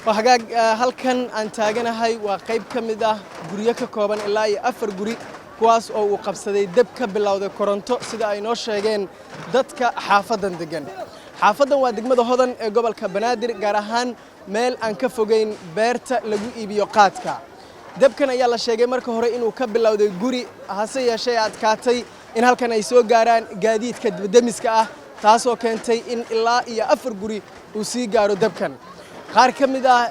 وحقاق halkan aan taaganahay waa qayb ka mid ah guriyo ka kooban ilaa iyo 4 guri kuwaas oo uu qabsaday dab ka bilowday koronto sida ay noo sheegeen dadka xaafadan degan xaafadan waa degmada Hodan ee gobolka Banaadir gaar ahaan meel aan ka fogeyn beerta lagu iibiyo qaadka dabkan ayaa la sheegay marka hore inuu ka bilowday guri hase yeeshee adkaatay in halkan ay soo gaaraan gaadiidka damiska ah taasoo keentay in ilaa iyo 4 guri uu sii gaaro dabkan qaar ka mid ah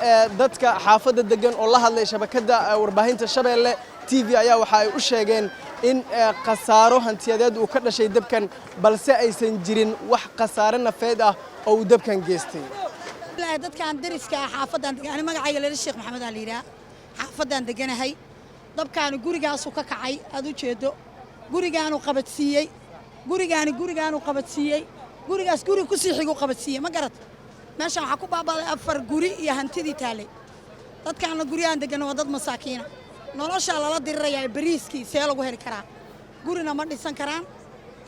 dadka xaafadda degan oo la hadlay shabakada warbaahinta Shabeelle TV ayaa waxa ay u sheegeen in qasaaro hantiyadeed uu ka dhashay dabkan balse aysan jirin wax qasaaro nafeed ah oo uu dabkan geystay dadkan dariska xaafadan degan magacayga leeyahay Sheekh Maxamed Aliira xaafadan deganahay dabkan gurigaas uu ka kacay aad u jeedo gurigaan uu qabadsiiyay gurigaas guri ku sii xigo qabadsiiyay ma garad meesha waxa ku baabaday 4 guri iyo hantidii taalay dadkan guriyaan degan waa dad masaakiina nolosha lala dirirayaa bariiskii see lagu heli karaa gurina ma dhisan karaan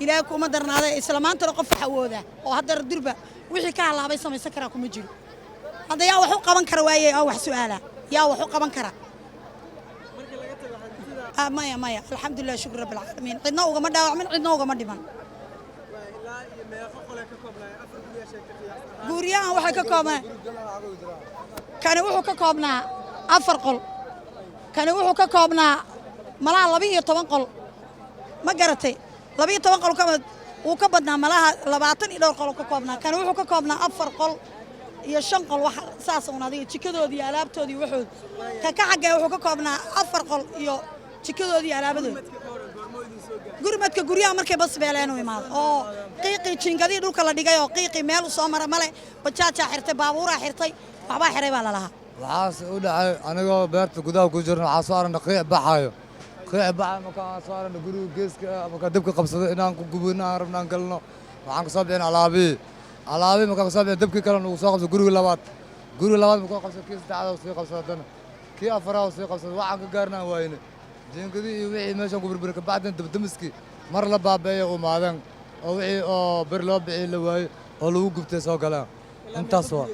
ilaahay kuma darnaaday isla maanta qof xawooda oo hadda durba wixii ka halaabay samaysan karaa kuma jiro hadda yaa wax u qaban kara waayay wax su'aala yaa wax u qaban kara markii laga tago hantida maya alxamdulillah shukr rabbil alamin cidna uga ma dhaawacmin cidna uga ma dhiman ilaa iyo meeqa qole ka koobnaa 4 guriya sheekay guriyahan waxa ka koobnaa kani wuxuu ka koobnaa 4 qol kani wuxuu ka koobnaa malaha 12 qol ma garatay 12 qol kamid uu ka badnaa malaha 20 iyo dhowr qol ka koobnaa kani wuxuu ka koobnaa 4 qol iyo 5 qol wax saas oo adiga jikadoodii iyo alaabtoodii wuxuu ka xagee wuxuu ka koobnaa 4 qol iyo jikadoodii iyo alaabadooda gurmadka guriyaha markay bas beeleen u imaado oo qiiqi jingadii dhulka la dhigay oo qiiqi meel u soo mara male bajaaja xirtay baabuura xirtay waxba xiray baa la lahaa waxaas u dhacay anigoo beerta gudaha ku jirno waxa soo aragna qiiq baxayo marka soo aragna guriga geeska marka dabka qabsaday inaan ku gubino aan rabnaan galno waxaan ka soo bixin alaabi marka ka soo bixin dabkii kale uu soo qabsaday guriga labaad marka qabsaday kii saddexaad soo qabsaday kii afaraad soo qabsaday waxaan ka gaarnaa waayne jinkadii iyo wixii meeshan ku burburay ka bacdan dabdamiskii mar la baabeeyo u maadan oo wixii oo bir loo bixi la waayay oo lagu gubtay soo galaan intaas waa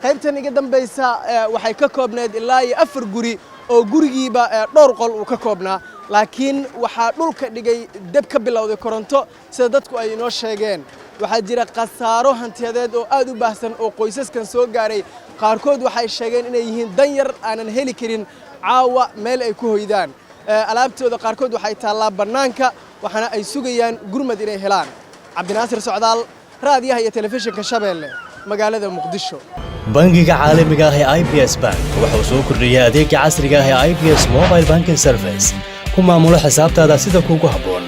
qaybtan iga dambaysa waxay ka koobneed ilaa iyo 4 guri oo gurigiiba dhowr qol uu ka koobnaa laakiin waxaa dhulka dhigay dab ka bilowday koronto sida dadku ay inoo sheegeen waxaa jira qasaaro hantiyadeed oo aad u baahsan oo qoysaskan soo gaaray qaarkood waxay sheegeen inay yihiin dan yar aanan heli karin caawa meel ay ku hoydaan alaabtooda qaarkood waxay taallaa bannaanka waxaana ay sugayaan gurmad inay helaan cabdinaasir socdaal raadiyaha iyo telefishinka Shabeelle magaalada Muqdisho bangiga caalamiga ah ee IBS Bank wuxuu soo kordhiyay adeegga casriga ah ee IBS Mobile Banking Service ku maamulo xisaabtaada sida kuugu habboon